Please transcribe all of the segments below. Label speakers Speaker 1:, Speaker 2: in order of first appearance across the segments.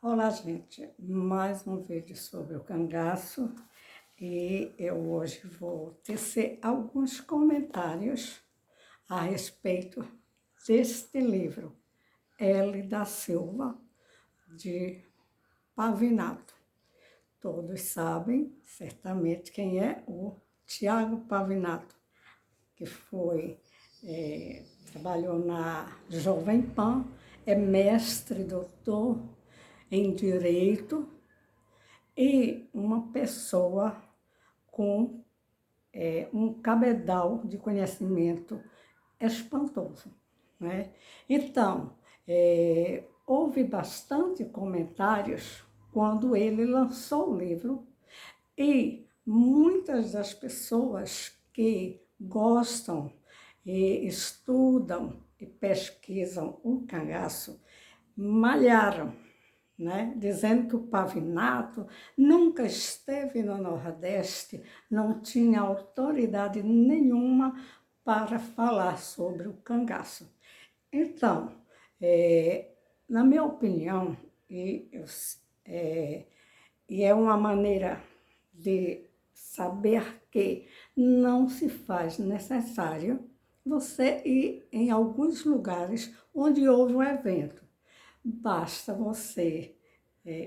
Speaker 1: Olá, gente. Mais um vídeo sobre o cangaço e eu hoje vou tecer alguns comentários a respeito deste livro, L. da Silva, de Pavinato. Todos sabem, certamente, quem é o Tiago Pavinato, que trabalhou na Jovem Pan, é mestre, doutor em Direito e uma pessoa com um cabedal de conhecimento espantoso, né? Então, houve bastante comentários quando ele lançou o livro e muitas das pessoas que gostam e estudam e pesquisam o cangaço malharam, né? Dizendo que o Pavinato nunca esteve no Nordeste, não tinha autoridade nenhuma para falar sobre o cangaço. Então, na minha opinião, e é uma maneira de saber que não se faz necessário você ir em alguns lugares onde houve um evento. Basta você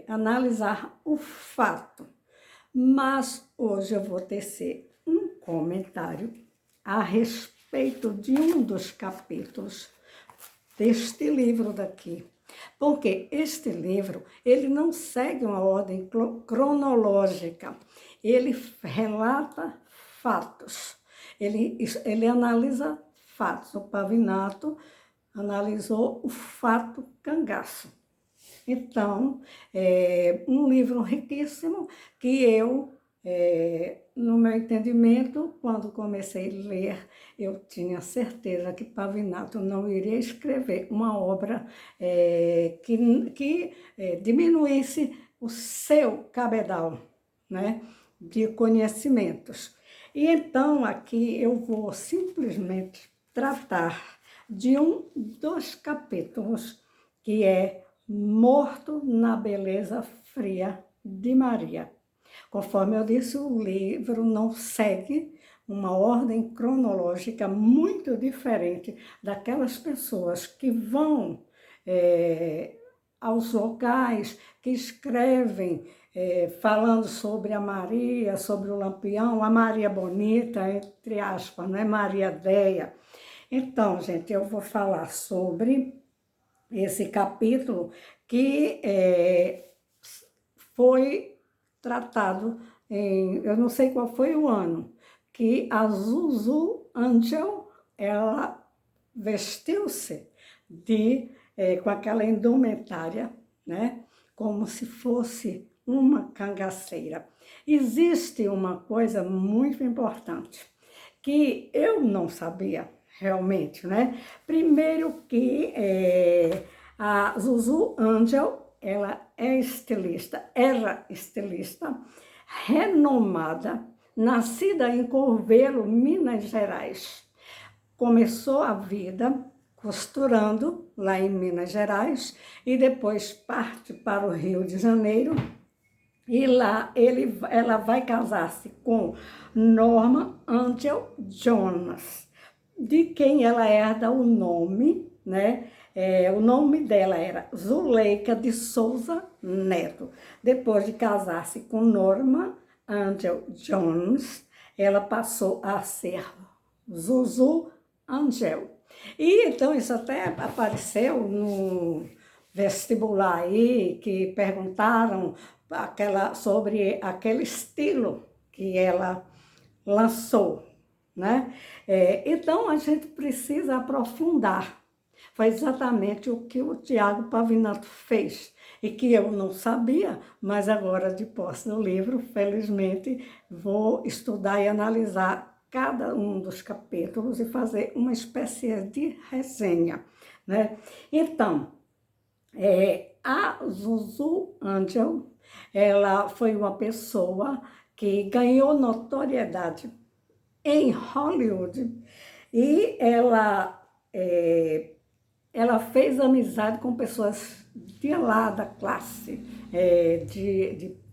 Speaker 1: analisar o fato. Mas hoje eu vou tecer um comentário a respeito de um dos capítulos deste livro daqui. Porque este livro, ele não segue uma ordem cronológica. Ele relata fatos. Ele analisa fatos. O Pavinato analisou o fato cangaço. Então, é um livro riquíssimo que eu, no meu entendimento, quando comecei a ler, eu tinha certeza que Pavinato não iria escrever uma obra que diminuísse o seu cabedal, né, de conhecimentos. E então, aqui eu vou simplesmente tratar de um dos capítulos, que é Morto na Beleza Fria de Maria. Conforme eu disse, o livro não segue uma ordem cronológica muito diferente daquelas pessoas que vão aos locais, que escrevem falando sobre a Maria, sobre o Lampião, a Maria Bonita, entre aspas, né? Maria Déia. Então, gente, eu vou falar sobre esse capítulo que foi tratado eu não sei qual foi o ano, que a Zuzu Angel, ela vestiu-se com aquela indumentária, né, como se fosse uma cangaceira. Existe uma coisa muito importante, que eu não sabia, realmente, né? Primeiro que a Zuzu Angel, ela é estilista, era estilista, renomada, nascida em Corvelo, Minas Gerais. Começou a vida costurando lá em Minas Gerais e depois parte para o Rio de Janeiro. E lá ela vai casar-se com Norma Angel Jonas, de quem ela herda o nome, né? O nome dela era Zuleika de Souza Neto. Depois de casar-se com Norma Angel Jones, ela passou a ser Zuzu Angel. E então isso até apareceu no vestibular aí, que perguntaram sobre aquele estilo que ela lançou, né? Então, a gente precisa aprofundar. Foi exatamente o que o Tiago Pavinato fez, e que eu não sabia, mas agora, de posse do livro, felizmente, vou estudar e analisar cada um dos capítulos e fazer uma espécie de resenha, né? Então, a Zuzu Angel, ela foi uma pessoa que ganhou notoriedade em Hollywood e ela fez amizade com pessoas de lá da classe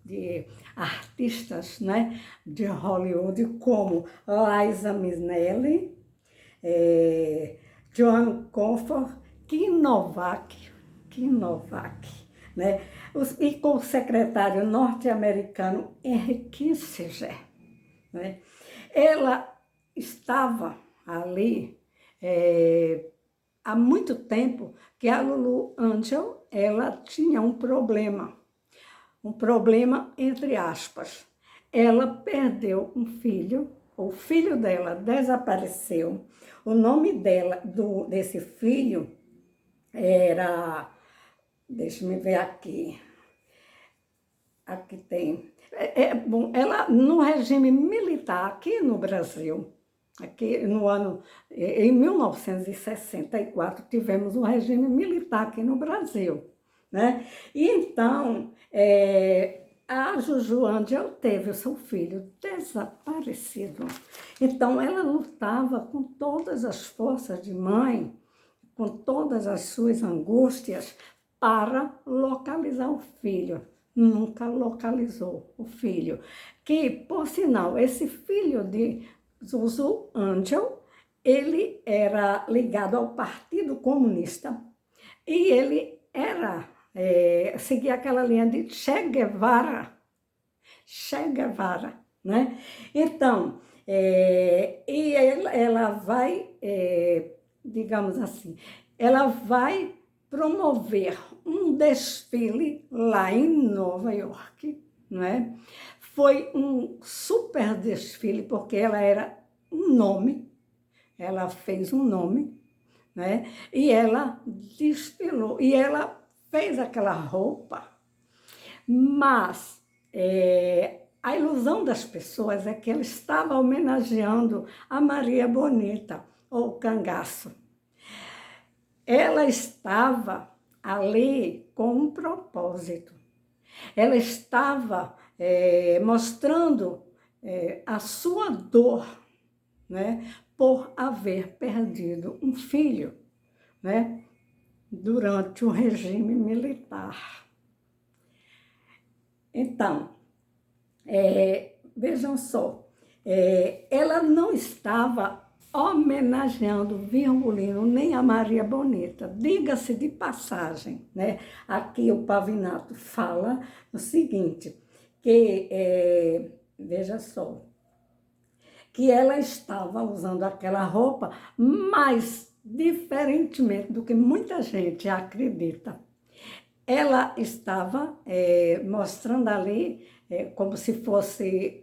Speaker 1: de artistas, né, de Hollywood, como Liza Minnelli, Joan Crawford, Kim Novak, né, e com o secretário norte-americano Henry Kissinger, né. Ela estava ali há muito tempo que a Lulu Angel, ela tinha um problema entre aspas. Ela perdeu um filho, o filho dela desapareceu. O nome dela, desse filho era, deixa-me ver aqui tem, bom, ela no regime militar aqui no Brasil, aqui no ano, em 1964, tivemos um regime militar aqui no Brasil, né? E então, a Juju Angel teve o seu filho desaparecido. Então, ela lutava com todas as forças de mãe, com todas as suas angústias, para localizar o filho. Nunca localizou o filho. Que, por sinal, esse filho de Juju Angel, ele era ligado ao Partido Comunista e ele seguia aquela linha de Che Guevara, né? Então, e ela vai, digamos assim, ela vai promover um desfile lá em Nova York, né? Foi um super desfile, porque ela era um nome, ela fez um nome, né? E ela desfilou, e ela fez aquela roupa, mas a ilusão das pessoas é que ela estava homenageando a Maria Bonita, ou Cangaço. Ela estava ali com um propósito. Ela estava mostrando a sua dor, né, por haver perdido um filho, né, durante o regime militar. Então, vejam só, ela não estava homenageando Virgulino nem a Maria Bonita. Diga-se de passagem, né? Aqui o Pavinato fala o seguinte, que, veja só, que ela estava usando aquela roupa, mas diferentemente do que muita gente acredita. Ela estava mostrando ali como se fosse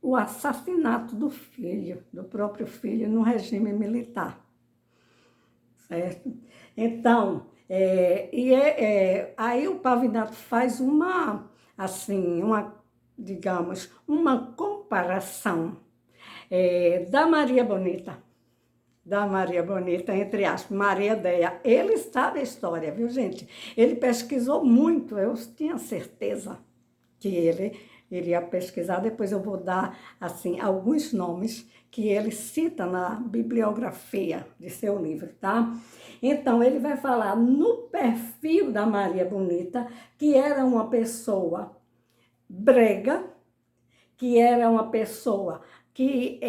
Speaker 1: o assassinato do filho, do próprio filho, no regime militar. Certo? Então, aí o Pavinato faz digamos, uma comparação da Maria Bonita, entre aspas, Maria Deia. Ele sabe a história, viu, gente? Ele pesquisou muito, eu tinha certeza que ele iria pesquisar. Depois eu vou dar, assim, alguns nomes que ele cita na bibliografia de seu livro, tá? Então, ele vai falar no perfil da Maria Bonita, que era uma pessoa brega, que era uma pessoa que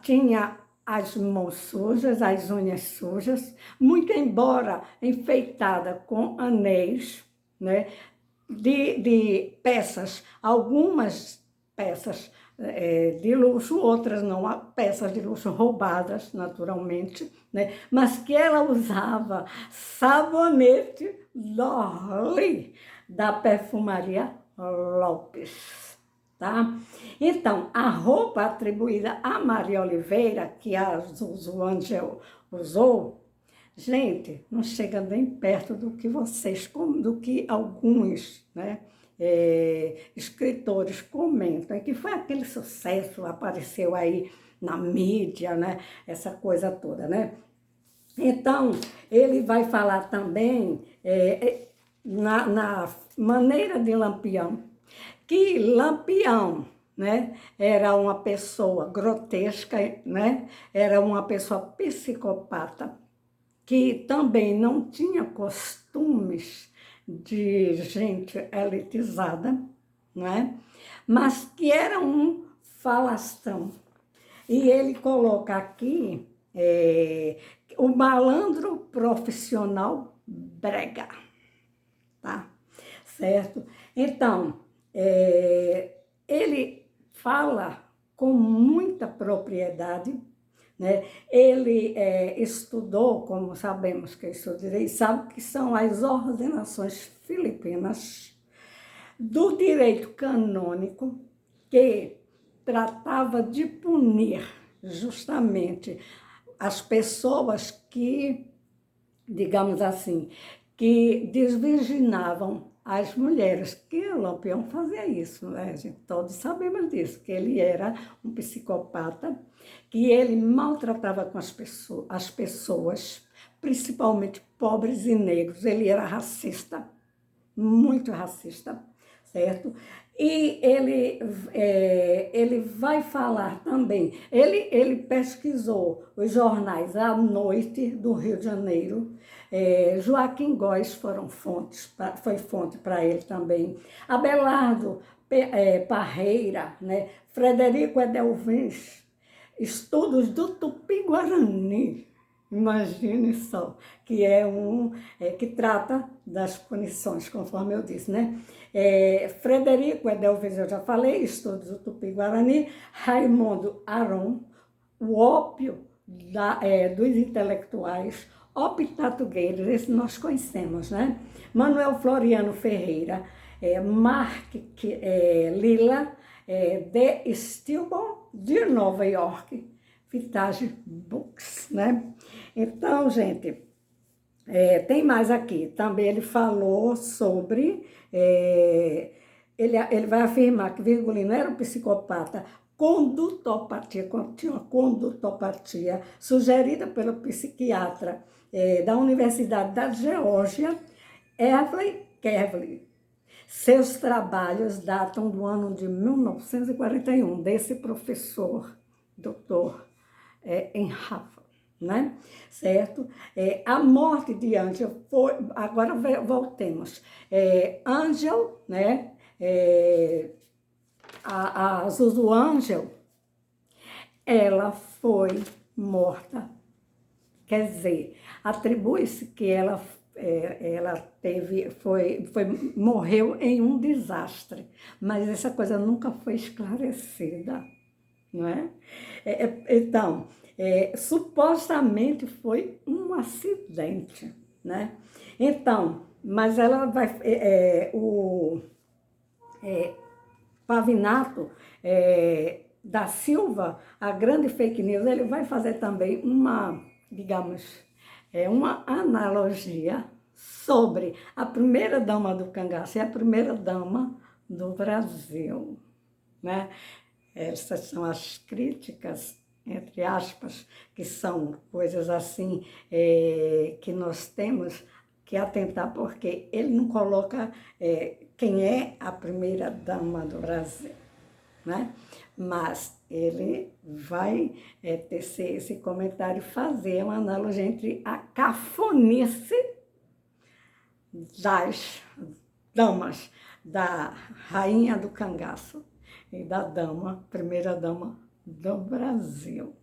Speaker 1: tinha as mãos sujas, as unhas sujas, muito embora enfeitada com anéis, né, de peças, algumas peças de luxo, outras não, peças de luxo roubadas, naturalmente, né, mas que ela usava sabonete Lorly, da perfumaria Lopes. Tá? Então, a roupa atribuída a Maria Oliveira, que a Juju Angel usou, gente, não chega nem perto do que alguns, né, escritores comentam, que foi aquele sucesso, apareceu aí na mídia, né, essa coisa toda, né? Então, ele vai falar também na maneira de Lampião, que Lampião, né, era uma pessoa grotesca, né, era uma pessoa psicopata, que também não tinha costumes de gente elitizada, não é? Mas que era um falastrão. E ele coloca aqui o malandro profissional brega, tá? Certo? Então, ele fala com muita propriedade, né? Ele estudou, como sabemos que estudou direito, sabe que são as ordenações filipinas do direito canônico, que tratava de punir justamente as pessoas que, digamos assim, que desvirginavam as mulheres, que o Lampião fazia isso, né? A gente todos sabemos disso, que ele era um psicopata, que ele maltratava com as pessoas, principalmente pobres e negros. Ele era racista, muito racista, certo? E ele vai falar também, ele pesquisou os jornais à noite do Rio de Janeiro, Joaquim Góes foi fonte para ele também, Abelardo Parreira, né? Frederico Edelvins, estudos do Tupi-Guarani, imagine só, que que trata das punições, conforme eu disse, né? Frederico Edelvez, eu já falei, estudos do Tupi-Guarani, Raimundo Aron, o ópio dos intelectuais, Optatugueiros, esse nós conhecemos, né? Manuel Floriano Ferreira, Mark Lila, de Stilbon, de Nova York, Vintage Books, né? Então, gente, tem mais aqui. Também ele falou sobre... ele vai afirmar que Virgulino era um psicopata, condutopatia, tinha uma condutopatia sugerida pelo psiquiatra da Universidade da Geórgia, Evelyn Kevlin. Seus trabalhos datam do ano de 1941, desse professor, doutor, em Harvard, né? Certo? A morte de Angel foi... Agora voltemos. Angel, né? A Zuzu Angel, ela foi morta. Quer dizer, atribui-se que ela morreu em um desastre, mas essa coisa nunca foi esclarecida, não é? Então, supostamente foi um acidente, né? Então, mas ela vai... o Pavinato da Silva, a grande fake news, ele vai fazer também uma, digamos, uma analogia sobre a primeira-dama do cangaço e a primeira-dama do Brasil, né? Essas são as críticas, entre aspas, que são coisas assim que nós temos que atentar, porque ele não coloca quem é a primeira-dama do Brasil, né? Mas ele vai tecer esse comentário, fazer uma analogia entre a cafonice das damas, da rainha do cangaço e da primeira-dama do Brasil.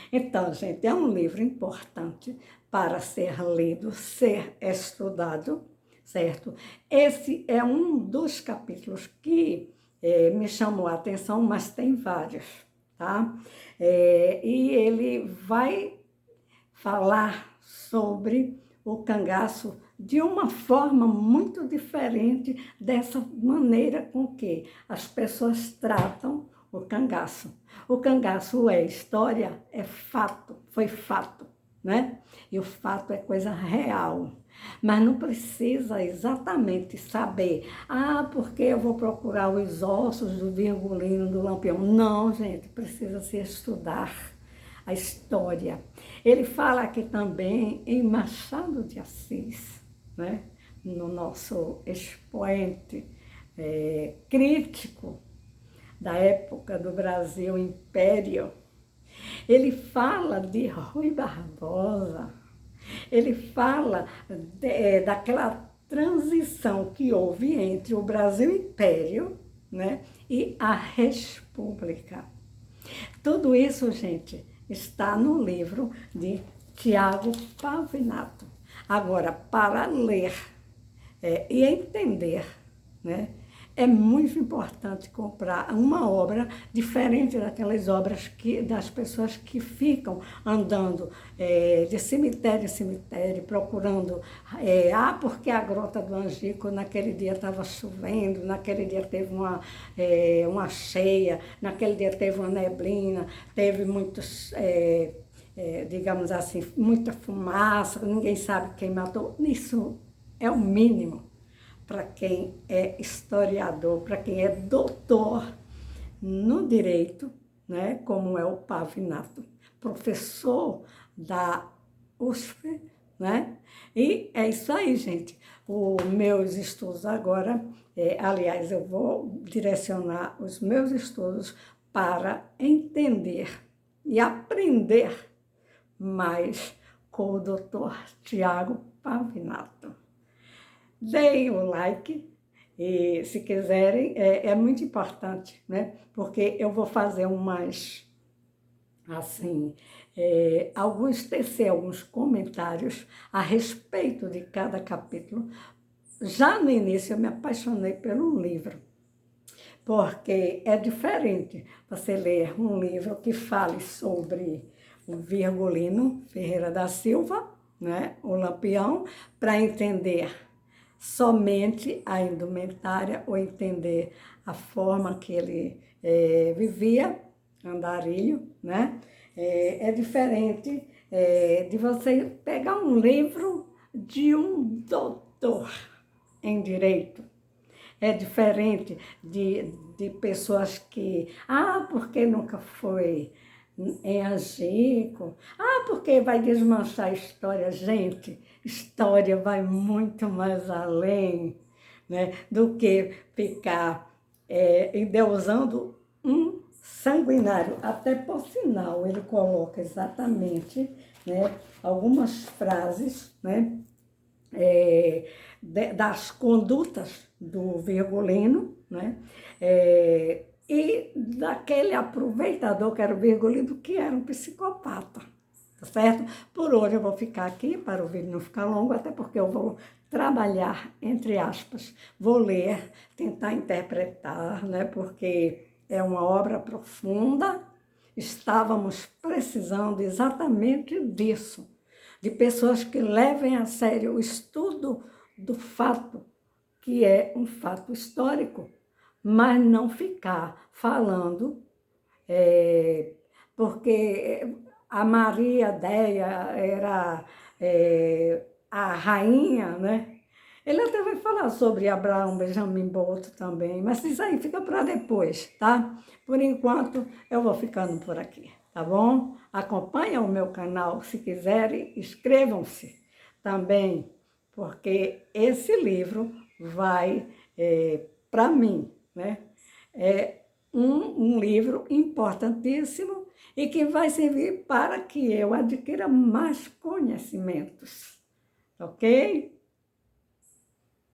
Speaker 1: Então, gente, é um livro importante para ser lido, ser estudado, certo? Esse é um dos capítulos que me chamou a atenção, mas tem vários, tá? E ele vai falar sobre o cangaço de uma forma muito diferente dessa maneira com que as pessoas tratam o cangaço. O cangaço é história, é fato, foi fato, né? E o fato é coisa real. Mas não precisa exatamente saber, porque eu vou procurar os ossos do Virgulino, do Lampião. Não, gente, precisa se estudar a história. Ele fala aqui também em Machado de Assis, né? No nosso expoente crítico da época do Brasil Império. Ele fala de Rui Barbosa, ele fala daquela transição que houve entre o Brasil Império, né, e a República. Tudo isso, gente, está no livro de Tiago Pavinato. Agora, para ler e entender, né, é muito importante comprar uma obra diferente daquelas obras das pessoas que ficam andando de cemitério em cemitério, procurando, porque a Grota do Angico naquele dia estava chovendo, naquele dia teve uma cheia, naquele dia teve uma neblina, teve muitos, digamos assim, muita fumaça, ninguém sabe quem matou. Isso é o mínimo para quem é historiador, para quem é doutor no direito, né, como é o Pavinato, professor da USP, né? E é isso aí, gente. Os meus estudos agora, aliás, eu vou direcionar os meus estudos para entender e aprender mais com o doutor Tiago Pavinato. Deem o like e, se quiserem, é muito importante, né? Porque eu vou fazer tecer alguns comentários a respeito de cada capítulo. Já no início eu me apaixonei pelo livro, porque é diferente você ler um livro que fale sobre o Virgulino Ferreira da Silva, né? O Lampião, para entender somente a indumentária ou entender a forma que ele vivia, andarilho, né? É diferente de você pegar um livro de um doutor em direito. É diferente de pessoas que, porque nunca foi em Angico, porque vai desmanchar a história. Gente, história vai muito mais além, né, do que ficar endeusando um sanguinário. Até por sinal, ele coloca exatamente, né, algumas frases, né, das condutas do Virgulino, né, e daquele aproveitador que era o Virgulino, que era um psicopata, tá certo? Por hoje eu vou ficar aqui, para o vídeo não ficar longo, até porque eu vou trabalhar, entre aspas, vou ler, tentar interpretar, né, porque é uma obra profunda, estávamos precisando exatamente disso, de pessoas que levem a sério o estudo do fato, que é um fato histórico, mas não ficar falando, porque a Maria Déia era a rainha, né? Ele até vai falar sobre Abraão Benjamin Boto também, mas isso aí fica para depois, tá? Por enquanto, eu vou ficando por aqui, tá bom? Acompanhem o meu canal, se quiserem, inscrevam-se também, porque esse livro vai, para mim, né? É um livro importantíssimo e que vai servir para que eu adquira mais conhecimentos, ok?